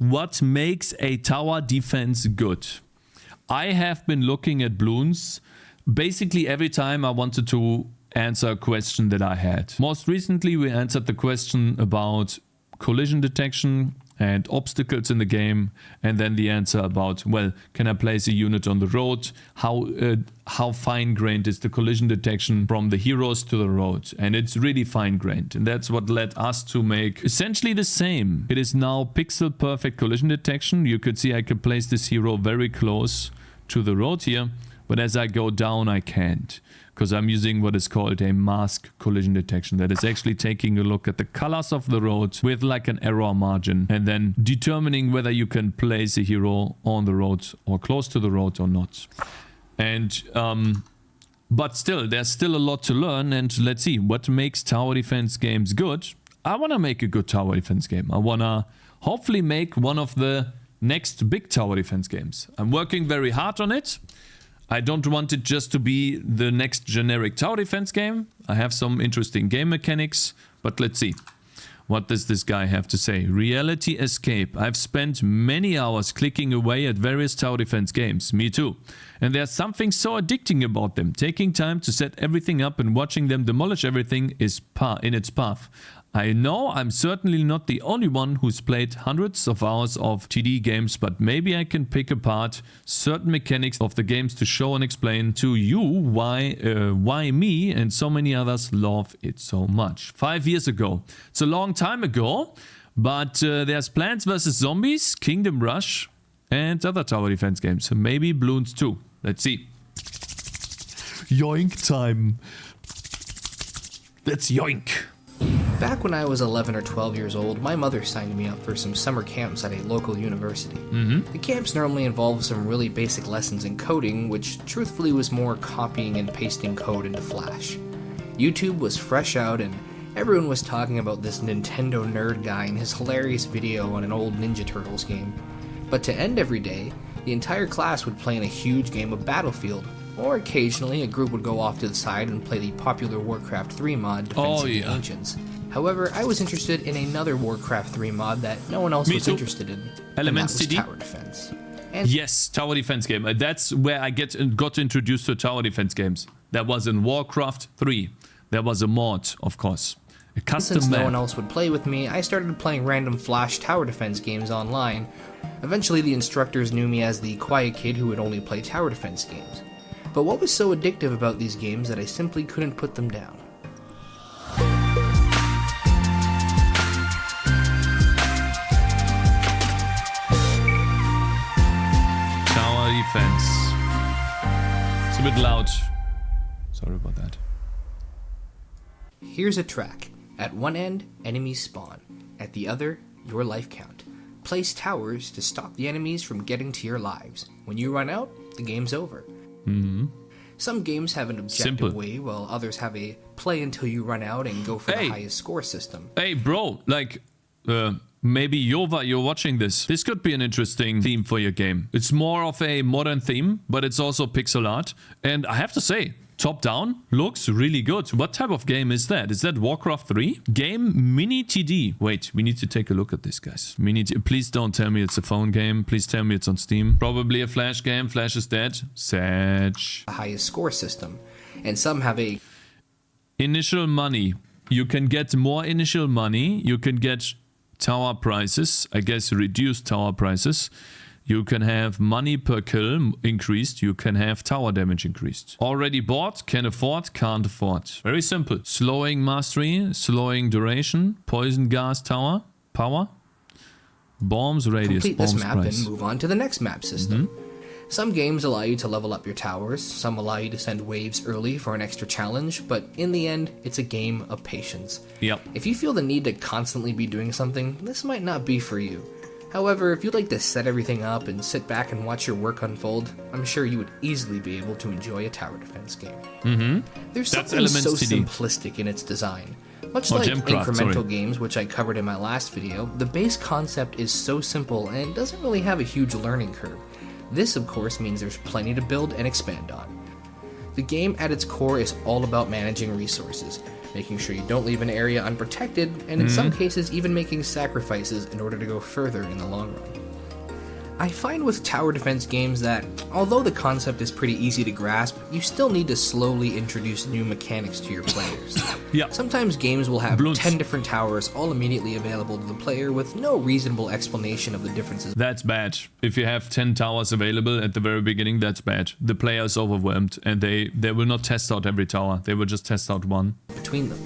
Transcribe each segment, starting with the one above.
What makes a tower defense good? I have been looking at Bloons basically every time I wanted to answer a question that I had. Most recently, we answered the question about collision detection and obstacles in the game, and then the answer about, well, can I place a unit on the road? How fine-grained is the collision detection from the heroes to the road? And it's really fine-grained, and that's what led us to make essentially the same. It is now pixel-perfect collision detection. You could see I could place this hero very close to the road here, but as I go down, I can't, because I'm using what is called a mask collision detection. That is actually taking a look at the colors of the road with like an error margin and then determining whether you can place a hero on the road or close to the road or not. And but still, there's still a lot to learn, and let's see what makes tower defense games good. I want to make a good tower defense game. I want to hopefully make one of the next big tower defense games. I'm working very hard on it. I don't want it just to be the next generic tower defense game. I have some interesting game mechanics, but let's see. What does this guy have to say? Reality Escape. I've spent many hours clicking away at various tower defense games. Me too. And there's something so addicting about them. Taking time to set everything up and watching them demolish everything is in its path. I know I'm certainly not the only one who's played hundreds of hours of TD games, but maybe I can pick apart certain mechanics of the games to show and explain to you why me and so many others love it so much. 5 years ago. It's a long time ago, but there's Plants vs. Zombies, Kingdom Rush, and other tower defense games. Maybe Bloons too. Let's see. Yoink time. That's yoink. Back when I was 11 or 12 years old, my mother signed me up for some summer camps at a local university. The camps normally involved some really basic lessons in coding, which truthfully was more copying and pasting code into Flash. YouTube was fresh out and everyone was talking about this Nintendo nerd guy and his hilarious video on an old Ninja Turtles game. But to end every day, the entire class would play in a huge game of Battlefield, or occasionally a group would go off to the side and play the popular Warcraft 3 mod, Defense of the Ancients. However, I was interested in another Warcraft 3 mod that no one else was interested in. Elements TD? TD? Tower Defense. And yes, tower defense game. That's where I got introduced to tower defense games. That was in Warcraft 3. There was a mod, of course. A custom since map. No one else would play with me, I started playing random Flash tower defense games online. Eventually, the instructors knew me as the quiet kid who would only play tower defense games. But what was so addictive about these games that I simply couldn't put them down? Tower defense. It's a bit loud. Sorry about that. Here's a track. At one end, enemies spawn. At the other, your life count. Place towers to stop the enemies from getting to your lives. When you run out, the game's over. Some games have an objective way, while others have a play until you run out and go for the highest score system. Hey, bro, like, maybe you're watching this. This could be an interesting theme for your game. It's more of a modern theme, but it's also pixel art. And I have to say, top down looks really good. What type of game is that? Is that Warcraft 3? Game Mini TD. Wait, we need to take a look at this, guys. Please don't tell me it's a phone game. Please tell me it's on Steam. Probably a Flash game. Flash is dead. Sad. The highest score system. And some have a initial money. You can get more initial money. You can get tower prices. I guess reduced tower prices. You can have money per kill increased. You can have tower damage increased. Already bought, can afford, can't afford. Very simple. Slowing mastery, slowing duration, poison gas tower, power, bombs radius, complete bombs this map price. and move on to the next map system. Some games allow you to level up your towers, some allow you to send waves early for an extra challenge, but in the end, it's a game of patience. Yep. If you feel the need to constantly be doing something, this might not be for you. However, if you'd like to set everything up and sit back and watch your work unfold, I'm sure you would easily be able to enjoy a tower defense game. There's something so simplistic in its design. Much like incremental games, which I covered in my last video, the base concept is so simple and doesn't really have a huge learning curve. This, of course, means there's plenty to build and expand on. The game at its core is all about managing resources. making sure you don't leave an area unprotected, and in some cases even making sacrifices in order to go further in the long run. I find with tower defense games that, although the concept is pretty easy to grasp, you still need to slowly introduce new mechanics to your players. Sometimes games will have 10 different towers all immediately available to the player with no reasonable explanation of the differences. That's bad. If you have 10 towers available at the very beginning, that's bad. The player is overwhelmed and they will not test out every tower. They will just test out one. Between them.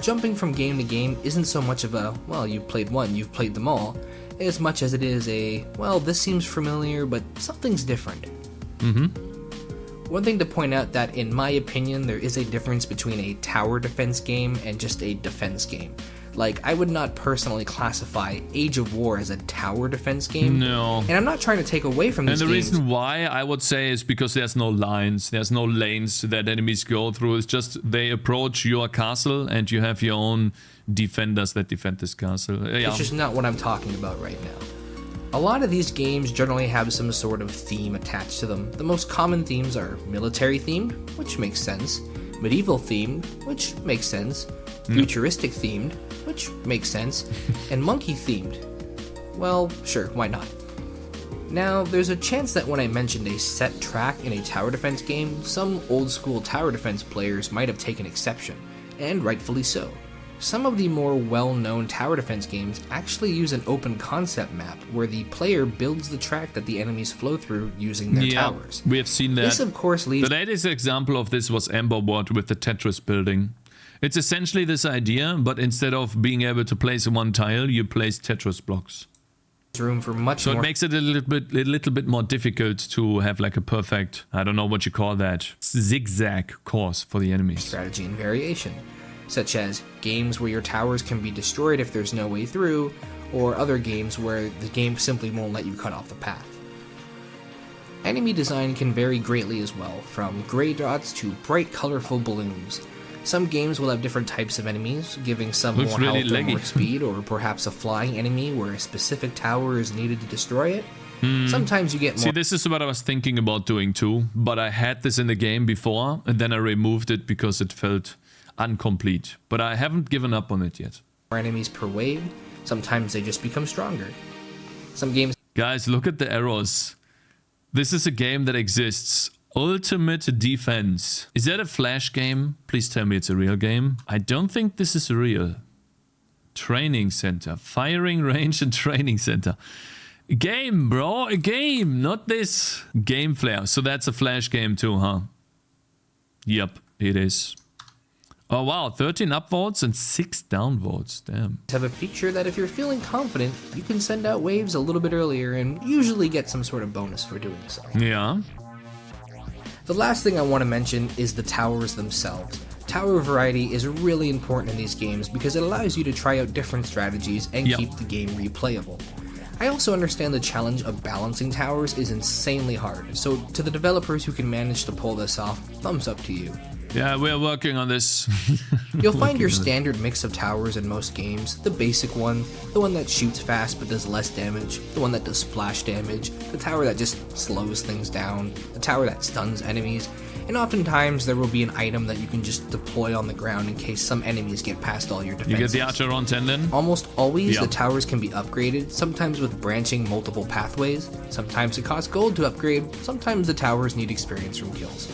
Jumping from game to game isn't so much of a, well, you've played one, you've played them all, as much as it is a, well, this seems familiar, but something's different. One thing to point out that, in my opinion, there is a difference between a tower defense game and just a defense game. Like, I would not personally classify Age of War as a tower defense game. No. And I'm not trying to take away from these games. And the reason why, I would say, is because there's no lines, there's no lanes that enemies go through. It's just they approach your castle and you have your own defenders that defend this castle. It's just not what I'm talking about right now. A lot of these games generally have some sort of theme attached to them. The most common themes are military themed, which makes sense, medieval themed, which makes sense, futuristic themed, which makes sense, and monkey themed. Well, sure, why not? Now, there's a chance that when I mentioned a set track in a tower defense game, some old school tower defense players might have taken exception, and rightfully so. Some of the more well-known tower defense games actually use an open concept map where the player builds the track that the enemies flow through using their towers. We have seen that. This, of course, leads... The latest example of this was Ember Ward with the Tetris building. It's essentially this idea, but instead of being able to place one tile, you place Tetris blocks. Room for much so more... it makes it a little bit more difficult to have like a perfect, I don't know what you call that, zigzag course for the enemies. Strategy and variation, such as games where your towers can be destroyed if there's no way through, or other games where the game simply won't let you cut off the path. Enemy design can vary greatly as well, from gray dots to bright colorful balloons. Some games will have different types of enemies, giving some more health or more speed, or perhaps a flying enemy where a specific tower is needed to destroy it. Sometimes you get more... See, this is what I was thinking about doing too, but I had this in the game before, and then I removed it because it felt incomplete. But I haven't given up on it yet. More enemies per wave. Sometimes they just become stronger. Some games... Guys, look at the arrows. This is a game that exists. Ultimate Defense. Is that a Flash game? Please tell me it's a real game. I don't think this is real. Training center. Firing range and training center. A game, bro. A game. Not this. Game Flare. So that's a Flash game too, huh? Yep, it is. Oh wow, 13 upvotes and 6 downvotes. Damn. Have a feature that if you're feeling confident, you can send out waves a little bit earlier and usually get some sort of bonus for doing so. Yeah. The last thing I want to mention is the towers themselves. Tower variety is really important in these games because it allows you to try out different strategies and keep the game replayable. I also understand the challenge of balancing towers is insanely hard, so to the developers who can manage to pull this off, thumbs up to you. Yeah, we're working on this. You'll find your standard mix of towers in most games, the basic one, the one that shoots fast but does less damage, the one that does splash damage, the tower that just slows things down, the tower that stuns enemies, and oftentimes there will be an item that you can just deploy on the ground in case some enemies get past all your defenses. You get the archer on 10 then? Almost always the towers can be upgraded, sometimes with branching multiple pathways, sometimes it costs gold to upgrade, sometimes the towers need experience from kills.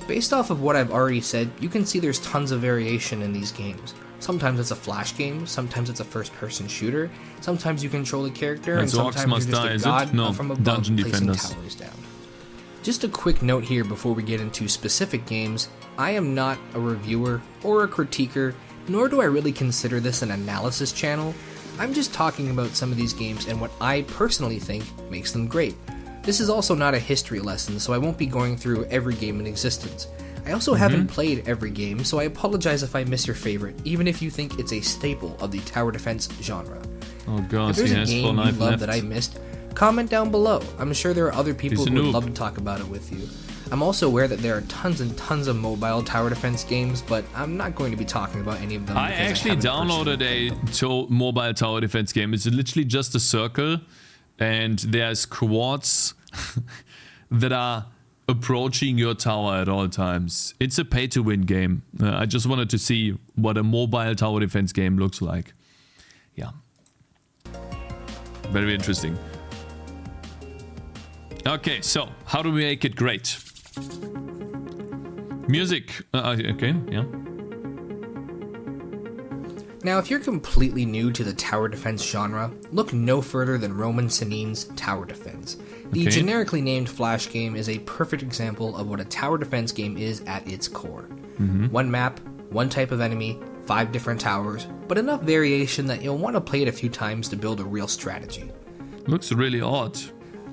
Based off of what I've already said, you can see there's tons of variation in these games. Sometimes it's a flash game, sometimes it's a first-person shooter, sometimes you control a character, and sometimes you're just a god from above placing towers down. Just a quick note here before we get into specific games, I am not a reviewer or a critiquer, nor do I really consider this an analysis channel. I'm just talking about some of these games and what I personally think makes them great. This is also not a history lesson, so I won't be going through every game in existence. I also haven't played every game, so I apologize if I miss your favorite, even if you think it's a staple of the tower defense genre. Oh gosh, if there's a game you love that I missed, comment down below. I'm sure there are other people who would love to talk about it with you. I'm also aware that there are tons and tons of mobile tower defense games, but I'm not going to be talking about any of them. I actually downloaded a mobile tower defense game. It's literally just a circle, and there's quads that are approaching your tower at all times. It's a pay-to-win game. I just wanted to see what a mobile tower defense game looks like. Yeah. Very interesting. Okay, so how do we make it great? Music. Okay, yeah. Now, if you're completely new to the tower defense genre, look no further than Roman Sanine's Tower Defense. The generically named Flash game is a perfect example of what a tower defense game is at its core. One map, one type of enemy, 5 different towers, but enough variation that you'll want to play it a few times to build a real strategy. Looks really odd.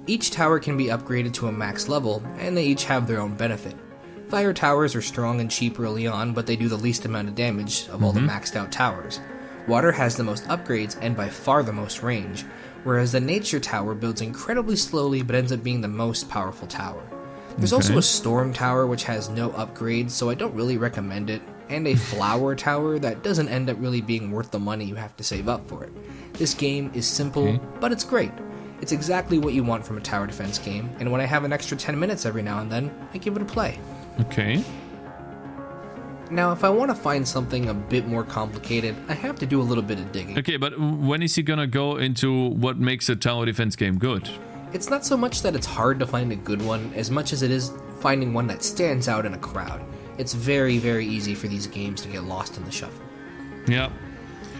Each tower can be upgraded to a max level, and they each have their own benefit. Fire towers are strong and cheap early on, but they do the least amount of damage of all the maxed out towers. Water has the most upgrades and by far the most range, whereas the nature tower builds incredibly slowly but ends up being the most powerful tower. There's also a storm tower which has no upgrades, so I don't really recommend it, and a flower tower that doesn't end up really being worth the money you have to save up for it. This game is simple, but it's great. It's exactly what you want from a tower defense game, and when I have an extra 10 minutes every now and then, I give it a play. Okay. Now, if I want to find something a bit more complicated, I have to do a little bit of digging. Okay, but when is he gonna go into what makes a tower defense game good? It's not so much that it's hard to find a good one, as much as it is finding one that stands out in a crowd. It's very, very easy for these games to get lost in the shuffle. Yeah.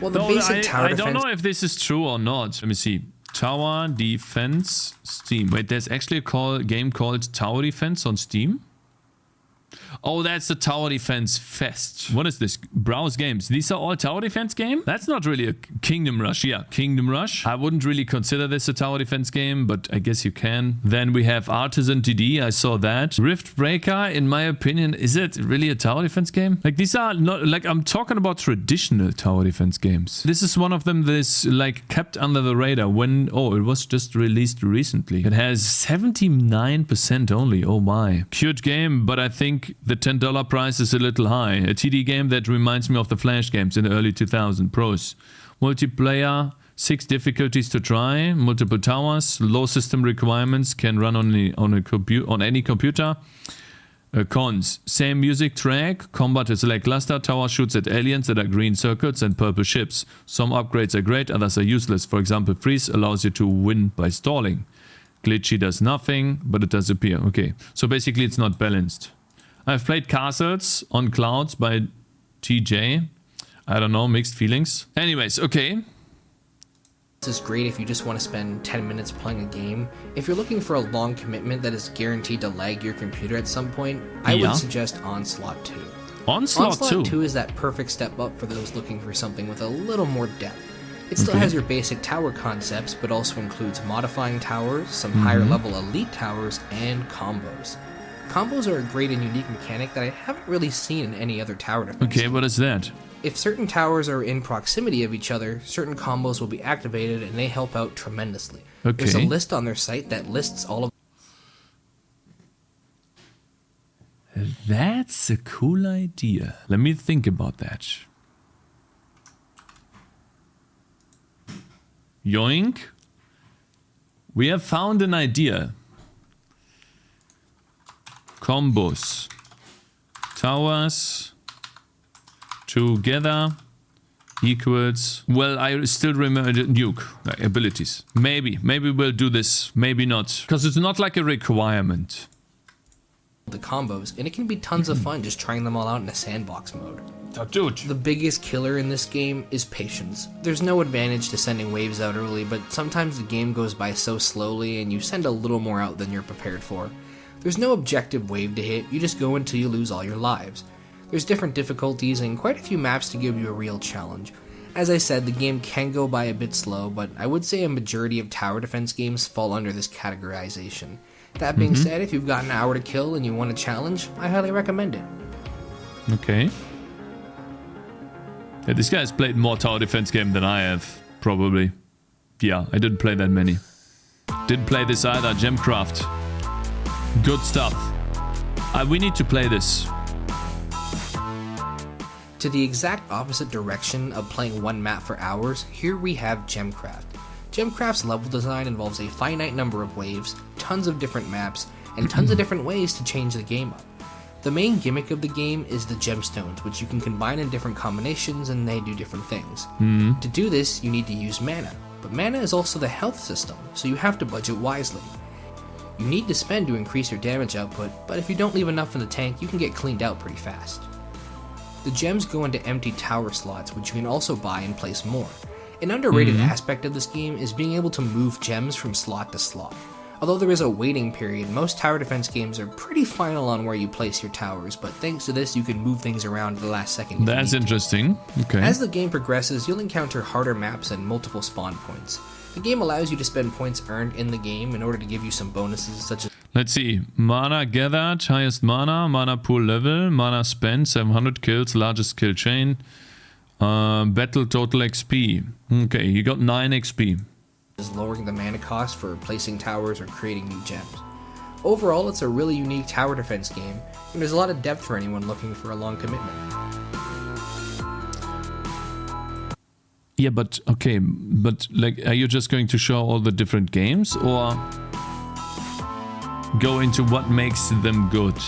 Well, the basic tower defense... I don't know if this is true or not. Let me see. Tower Defense Steam. Wait, there's actually a game called Tower Defense on Steam? Oh, that's the Tower Defense Fest. What is this? Browse games. These are all Tower Defense game? That's not really a Kingdom Rush. Yeah, Kingdom Rush. I wouldn't really consider this a Tower Defense game, but I guess you can. Then we have Artisan TD. I saw that. Rift Breaker, in my opinion, is it really a Tower Defense game? Like, these are not, like, I'm talking about traditional Tower Defense games. This is one of them that's, like, kept under the radar when, oh, it was just released recently. It has 79% only. Oh my. Cute game, but I think the $10 price is a little high. A TD game that reminds me of the Flash games in the early 2000s. Pros. Multiplayer, 6 difficulties to try, multiple towers, low system requirements, can run on any computer. Cons. Same music track, combat is lackluster, tower shoots at aliens that are green circles and purple ships. Some upgrades are great, others are useless. For example, freeze allows you to win by stalling. Glitchy does nothing, but it does appear. Okay, so basically it's not balanced. I've played Castles on Clouds by TJ. I don't know, mixed feelings. Anyways, okay. This is great if you just want to spend 10 minutes playing a game. If you're looking for a long commitment that is guaranteed to lag your computer at some point, I would suggest Onslaught 2. Onslaught 2 is that perfect step up for those looking for something with a little more depth. It still has your basic tower concepts, but also includes modifying towers, some higher level elite towers, and combos. Combos are a great and unique mechanic that I haven't really seen in any other tower defense. Okay, what is that? If certain towers are in proximity of each other, certain combos will be activated and they help out tremendously. Okay. There's a list on their site that lists all of... That's a cool idea. Let me think about that. Yoink. We have found an idea. Combos. Towers. Together. Equals. Well, I still remember nuke. Abilities. Maybe we'll do this. Maybe not. Because it's not like a requirement. The combos, and it can be tons of fun just trying them all out in a sandbox mode. Oh, dude. The biggest killer in this game is patience. There's no advantage to sending waves out early, but sometimes the game goes by so slowly and you send a little more out than you're prepared for. There's no objective wave to hit, you just go until you lose all your lives. There's different difficulties and quite a few maps to give you a real challenge. As I said, the game can go by a bit slow, but I would say a majority of tower defense games fall under this categorization. That being said, if you've got an hour to kill and you want a challenge, I highly recommend it. Okay. Yeah, this guy's played more tower defense game than I have, probably. Yeah, I didn't play that many. Didn't play this either, Gemcraft. Good stuff. We need to play this. To the exact opposite direction of playing one map for hours, here we have Gemcraft. Gemcraft's level design involves a finite number of waves, tons of different maps, and tons of different ways to change the game up. The main gimmick of the game is the gemstones, which you can combine in different combinations and they do different things. To do this, you need to use mana, but mana is also the health system, so you have to budget wisely. You need to spend to increase your damage output, but if you don't leave enough in the tank, you can get cleaned out pretty fast. The gems go into empty tower slots, which you can also buy and place more. An underrated aspect of this game is being able to move gems from slot to slot. Although there is a waiting period, most tower defense games are pretty final on where you place your towers, but thanks to this you can move things around at the last second. That's interesting. Okay. As the game progresses, you'll encounter harder maps and multiple spawn points. The game allows you to spend points earned in the game in order to give you some bonuses such as... Let's see. Mana gathered, highest mana pool level, mana spent, 700 kills, largest kill chain, battle total XP. Okay, you got 9 XP. Is lowering the mana cost for placing towers or creating new gems. Overall, it's a really unique tower defense game, and there's a lot of depth for anyone looking for a long commitment. Yeah, but okay, but like, are you just going to show all the different games or go into what makes them good?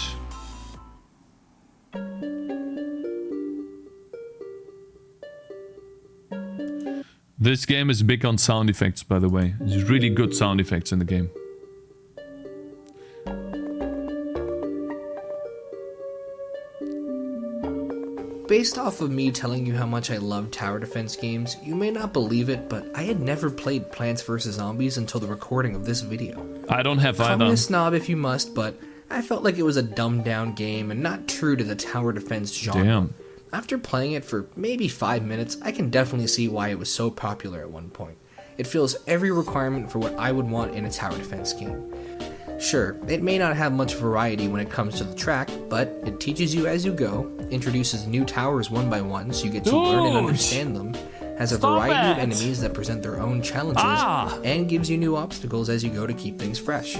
This game is big on sound effects, by the way. There's really good sound effects in the game. Based off of me telling you how much I love tower defense games, you may not believe it, but I had never played Plants vs. Zombies until the recording of this video. I don't have either. Call me a snob if you must, but I felt like it was a dumbed down game and not true to the tower defense genre. Damn. After playing it for maybe 5 minutes, I can definitely see why it was so popular at one point. It fills every requirement for what I would want in a tower defense game. Sure, it may not have much variety when it comes to the track, but it teaches you as you go, introduces new towers one by one so you get to learn and understand them, has a variety of enemies that present their own challenges, and gives you new obstacles as you go to keep things fresh.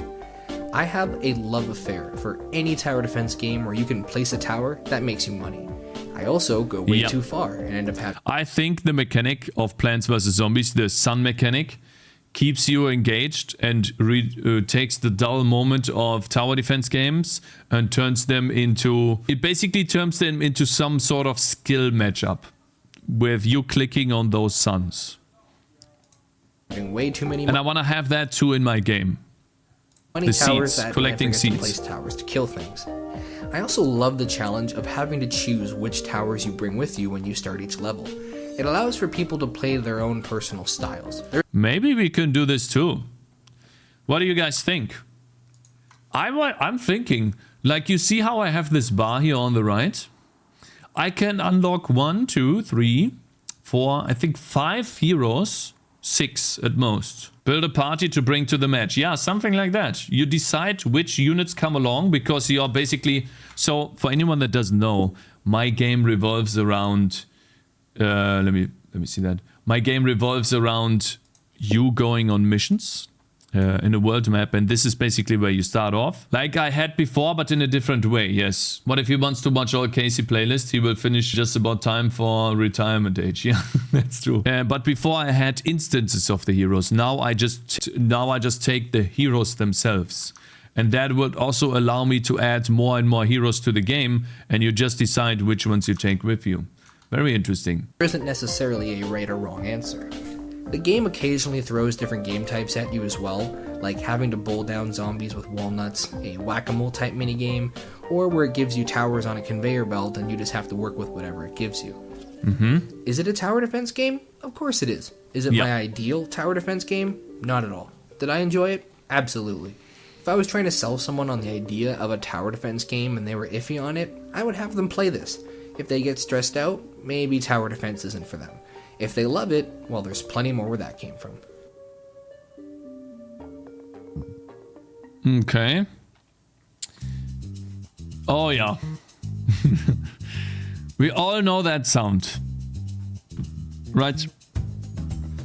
I have a love affair for any tower defense game where you can place a tower that makes you money. I also go way too far and end up having... I think the mechanic of Plants vs. Zombies, the sun mechanic, keeps you engaged and takes the dull moment of tower defense games and turns them into... It basically turns them into some sort of skill matchup with you clicking on those suns. Way too many... And I want to have that too in my game. The seeds, collecting seeds. Place towers to kill things. I also love the challenge of having to choose which towers you bring with you when you start each level. It allows for people to play their own personal styles. Maybe we can do this too. What do you guys think? I'm thinking, like, you see how I have this bar here on the right? I can unlock 1, 2, 3, 4, I think 5 heroes, 6 at most. Build a party to bring to the match. Yeah, something like that. You decide which units come along because you're basically... So, for anyone that doesn't know, my game revolves around... let me see that. My game revolves around you going on missions in a world map, and this is basically where you start off. Like I had before, but in a different way, yes. What if he wants to watch all Casey playlists? He will finish just about time for retirement age. Yeah, that's true. But before I had instances of the heroes. Now I just take the heroes themselves. And that would also allow me to add more and more heroes to the game, and you just decide which ones you take with you. Very interesting. There isn't necessarily a right or wrong answer. The game occasionally throws different game types at you as well, like having to bowl down zombies with walnuts, a whack-a-mole type minigame, or where it gives you towers on a conveyor belt and you just have to work with whatever it gives you. Is it a tower defense game? Of course it is. Is it my ideal tower defense game? Not at all. Did I enjoy it? Absolutely. If I was trying to sell someone on the idea of a tower defense game and they were iffy on it, I would have them play this. If they get stressed out, maybe tower defense isn't for them. If they love it, well, there's plenty more where that came from. Okay. Oh, yeah. We all know that sound. Right?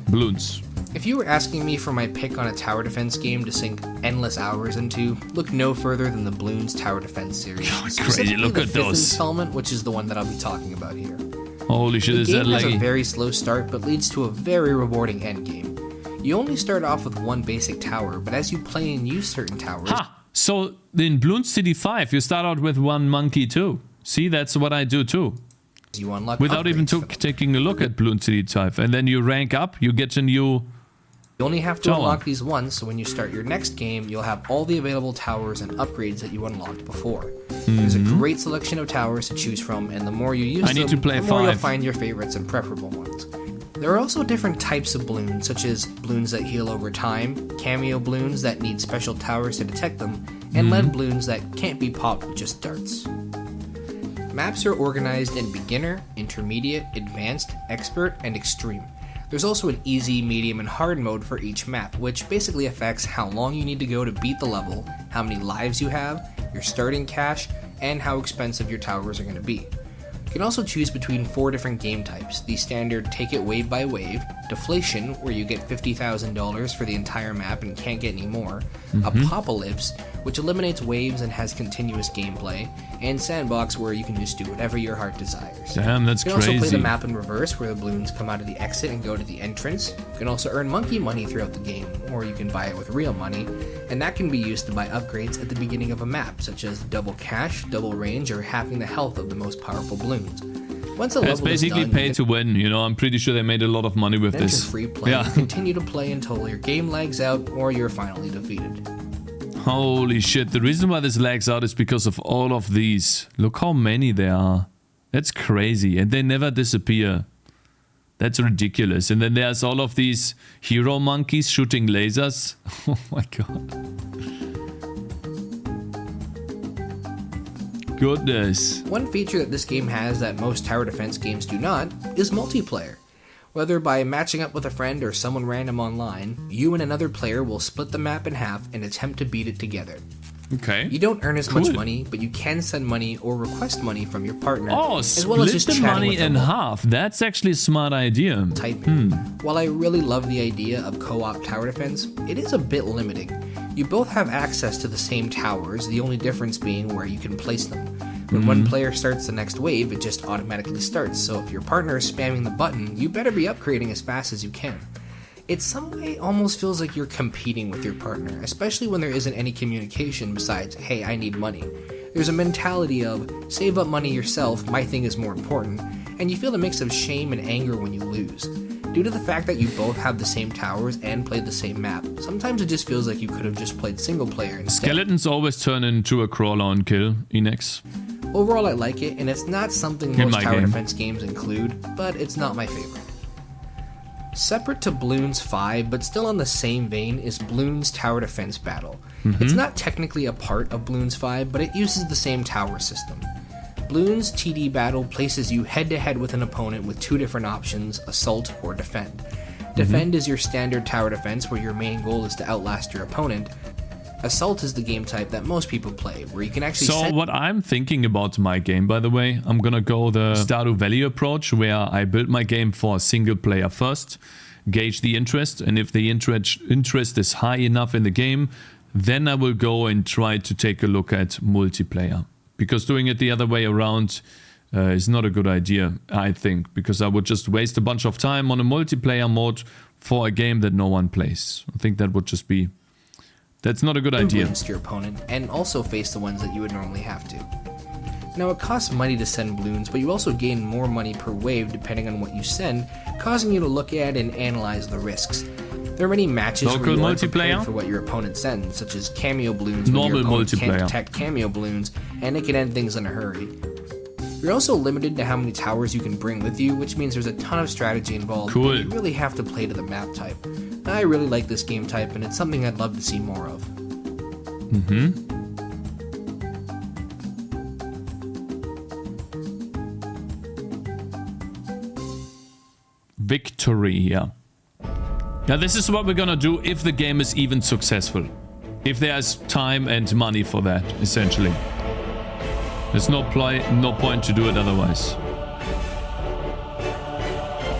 Bloons. If you were asking me for my pick on a tower defense game to sink endless hours into, look no further than the Bloons Tower Defense series. Oh, crazy, look at those. Installment, which is the one that I'll be talking about here. Holy shit, is that laggy? The game has laggy? a very slow start, but leads to a very rewarding end game. You only start off with one basic tower, but as you play and use certain towers, So in Bloons TD 5, you start out with one monkey too. See, that's what I do too. You unlock without even upgrades for them. taking a look at Bloons TD 5. And then you rank up, you get a new... You only have to tower. unlock these once, so when you start your next game, you'll have all the available towers and upgrades that you unlocked before. There's a great selection of towers to choose from, and the more you use need to play the more you'll 5. find your favorites and preferable ones. There are also different types of bloons, such as bloons that heal over time, cameo bloons that need special towers to detect them, and lead bloons that can't be popped with just darts. Maps are organized in beginner, intermediate, advanced, expert, and extreme. There's also an easy, medium, and hard mode for each map, which basically affects how long you need to go to beat the level, how many lives you have, your starting cash, and how expensive your towers are going to be. You can also choose between 4 different game types: the standard take it wave by wave, deflation, where you get $50,000 for the entire map and can't get any more, apocalypse, which eliminates waves and has continuous gameplay, and sandbox, where you can just do whatever your heart desires. Damn, that's You can crazy. also play the map in reverse, where the balloons come out of the exit and go to the entrance. You can also earn monkey money throughout the game, or you can buy it with real money, and that can be used to buy upgrades at the beginning of a map, such as double cash, double range, or halving the health of the most powerful balloons. Once a It's level basically is done, pay to win, you know. I'm pretty sure they made a lot of money with enter this. free play, Yeah. and continue to play until your game lags out or you're finally defeated. Holy shit. The reason why this lags out is because of all of these. Look how many there are. That's crazy. And they never disappear. That's ridiculous. And then there's all of these hero monkeys shooting lasers. Oh my god. Goodness. One feature that this game has that most tower defense games do not is multiplayer. Whether by matching up with a friend or someone random online, you and another player will split the map in half and attempt to beat it together. Okay. You don't earn as much Cool. money, but you can send money or request money from your partner, Oh, as split well as just the chatting money with them in while half. That's actually a smart idea. typing. While I really love the idea of co-op tower defense, it is a bit limiting. You both have access to the same towers, the only difference being where you can place them. When one player starts the next wave, it just automatically starts, so if your partner is spamming the button, you better be upgrading as fast as you can. It some way almost feels like you're competing with your partner, especially when there isn't any communication besides, hey, I need money. There's a mentality of, save up money yourself, my thing is more important, and you feel a mix of shame and anger when you lose. Due to the fact that you both have the same towers and played the same map, sometimes it just feels like you could have just played single player instead. Skeletons always turn into a crawler on kill, Enex. Overall, I like it, and it's not something In most my tower game. defense games include, but it's not my favorite. Separate to Bloons 5, but still on the same vein, is Bloons Tower Defense Battle. It's not technically a part of Bloons 5, but it uses the same tower system. Bloons TD Battle places you head-to-head with an opponent with 2 different options, Assault or Defend. Defend is your standard tower defense, where your main goal is to outlast your opponent. Assault is the game type that most people play, where you can actually So what I'm thinking about my game, by the way, I'm gonna go the Stardew Valley approach, where I build my game for single player first, gauge the interest, and if the interest is high enough in the game, then I will go and try to take a look at multiplayer. Because doing it the other way around is not a good idea, I think, because I would just waste a bunch of time on a multiplayer mode for a game that no one plays. I think that would just be... That's not a good idea. Against your opponent, and also face the ones that you would normally have to. Now, it costs money to send balloons, but you also gain more money per wave depending on what you send, causing you to look at and analyze the risks. There are many matches Local where you aren't multiplayer? prepared for what your opponent sends, such as cameo balloons, when Normal your opponent can't multiplayer. detect cameo balloons, and it can end things in a hurry. You're also limited to how many towers you can bring with you, which means there's a ton of strategy involved. Cool. You really have to play to the map type. I really like this game type, and it's something I'd love to see more of. Victory, yeah. Now this is what we're gonna do if the game is even successful. If there's time and money for that, essentially. There's no point to do it otherwise.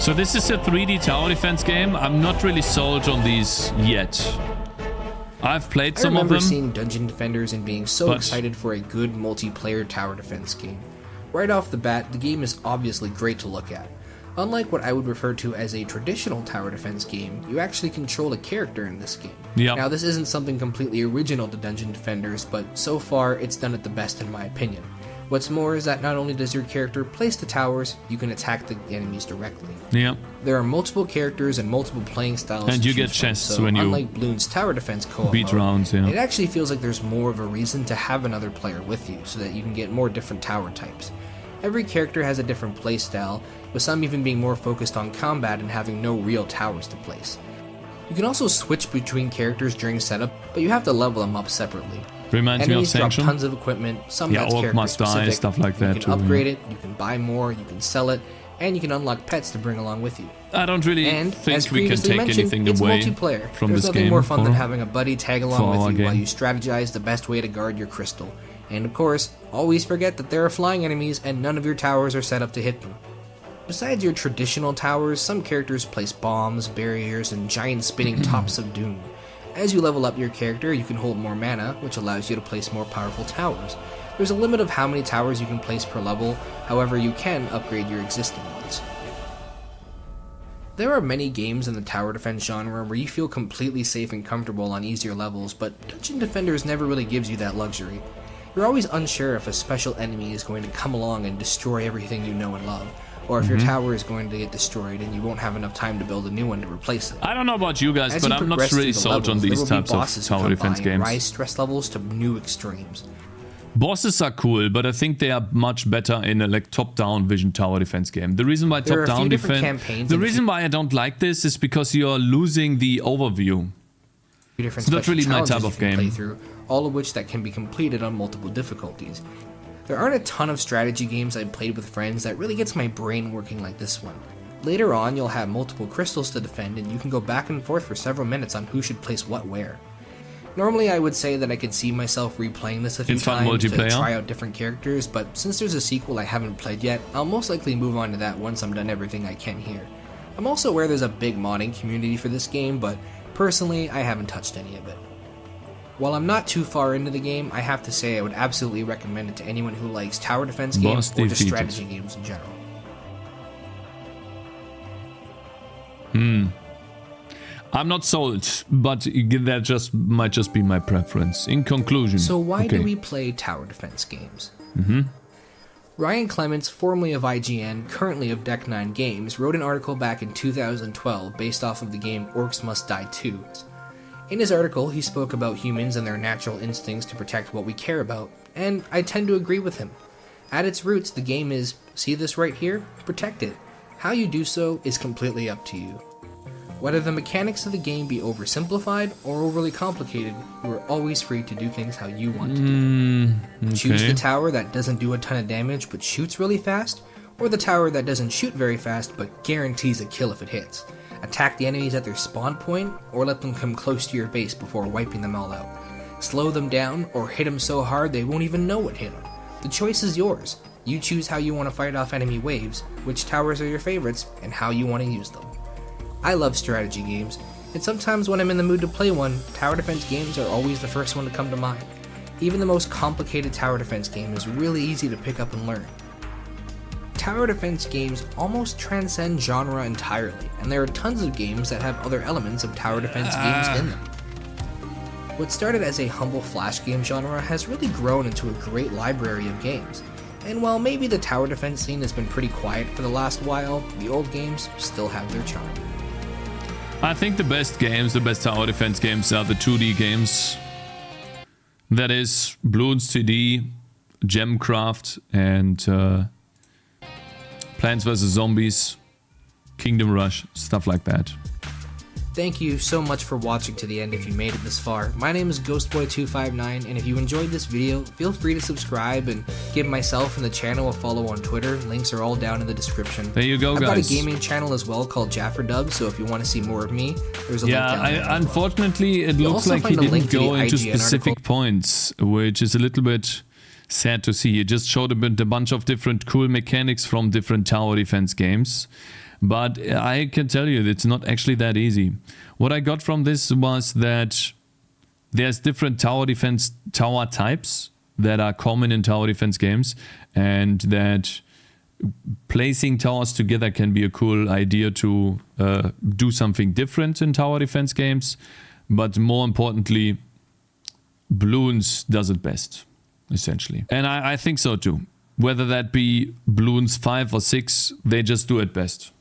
So this is a 3D tower defense game. I'm not really sold on these yet. I've played I some of remember them. seeing Dungeon Defenders and being so But- excited for a good multiplayer tower defense game. Right off the bat, the game is obviously great to look at. Unlike what I would refer to as a traditional tower defense game, you actually control a character in this game. Yeah. Now, this isn't something completely original to Dungeon Defenders, but so far it's done it the best in my opinion. What's more is that not only does your character place the towers, you can attack the enemies directly. Yeah. There are multiple characters and multiple playing styles. And to you get choose from, chests so when you unlike Bloons tower defense co-op beat mode, rounds, yeah. it actually feels like there's more of a reason to have another player with you, so that you can get more different tower types. Every character has a different playstyle, with some even being more focused on combat and having no real towers to place. You can also switch between characters during setup, but you have to level them up separately. Reminds me of Enemies drop Sanction. tons of equipment, some Yeah, that's Orc character must die, specific. stuff like that You too, can upgrade yeah. it, you can buy more, you can sell it, and you can unlock pets to bring along with you. I don't really And think as we can previously take mentioned, anything it's away multiplayer. from There's this nothing game more fun for, than having a buddy tag for along our with you while game. you strategize the best way to guard your crystal. And of course, always forget that there are flying enemies and none of your towers are set up to hit them. Besides your traditional towers, some characters place bombs, barriers, and giant spinning tops of doom. As you level up your character, you can hold more mana, which allows you to place more powerful towers. There's a limit of how many towers you can place per level, however you can upgrade your existing ones. There are many games in the tower defense genre where you feel completely safe and comfortable on easier levels, but Dungeon Defenders never really gives you that luxury. You're always unsure if a special enemy is going to come along and destroy everything you know and love, or if your tower is going to get destroyed and you won't have enough time to build a new one to replace it. I don't know about you guys, As but you I'm not progress really through the sold on levels, these there will be types bosses of who tower come defense by and games. rise stress levels to new extremes. Bosses are cool, but I think they are much better in a like top-down vision tower defense game. The reason why There are a few top-down different defense, campaigns the and reason why I don't like this is because you're losing the overview. Different It's not special really my challenges type you of can game. play through, all of which that can be completed on multiple difficulties. There aren't a ton of strategy games I've played with friends that really gets my brain working like this one. Later on, you'll have multiple crystals to defend, and you can go back and forth for several minutes on who should place what where. Normally, I would say that I could see myself replaying this a few It's fun times to multiplayer. try out different characters, but since there's a sequel I haven't played yet, I'll most likely move on to that once I'm done everything I can here. I'm also aware there's a big modding community for this game, but personally, I haven't touched any of it. While I'm not too far into the game, I have to say I would absolutely recommend it to anyone who likes tower defense games Boss or just defeated. strategy games in general. I'm not sold, but that just might just be my preference. In conclusion, So why okay. do we play tower defense games? Ryan Clements, formerly of IGN, currently of Deck 9 Games, wrote an article back in 2012 based off of the game Orcs Must Die 2. In his article, he spoke about humans and their natural instincts to protect what we care about, and I tend to agree with him. At its roots, the game is, see this right here? Protect it. How you do so is completely up to you. Whether the mechanics of the game be oversimplified or overly complicated, you are always free to do things how you want to do. Choose the Okay. tower that doesn't do a ton of damage but shoots really fast, or the tower that doesn't shoot very fast but guarantees a kill if it hits. Attack the enemies at their spawn point, or let them come close to your base before wiping them all out. Slow them down, or hit them so hard they won't even know what hit them. The choice is yours. You choose how you want to fight off enemy waves, which towers are your favorites, and how you want to use them. I love strategy games, and sometimes when I'm in the mood to play one, tower defense games are always the first one to come to mind. Even the most complicated tower defense game is really easy to pick up and learn. Tower defense games almost transcend genre entirely, and there are tons of games that have other elements of tower defense games in them. What started as a humble flash game genre has really grown into a great library of games. And while maybe the tower defense scene has been pretty quiet for the last while, the old games still have their charm. I think the best games, the best tower defense games are the 2D games. That is Bloons TD, Gemcraft, and Plants vs. Zombies, Kingdom Rush, stuff like that. Thank you so much for watching to the end if you made it this far. My name is Ghostboy259, and if you enjoyed this video, feel free to subscribe and give myself and the channel a follow on Twitter. Links are all down in the description. There you go, I've got a guys. gaming channel as well called Jafferdub, so if you want to see more of me, there's a link down there. as well. Unfortunately, it You'll looks also like he find a link didn't to go the into IGN specific article. points, which is a little bit sad to see. He just showed a bunch of different cool mechanics from different tower defense games. But I can tell you, it's not actually that easy. What I got from this was that there's different tower defense tower types that are common in tower defense games, and that placing towers together can be a cool idea to do something different in tower defense games. But more importantly, Bloons does it best, essentially. And I think so too. Whether that be Bloons 5 or 6, they just do it best.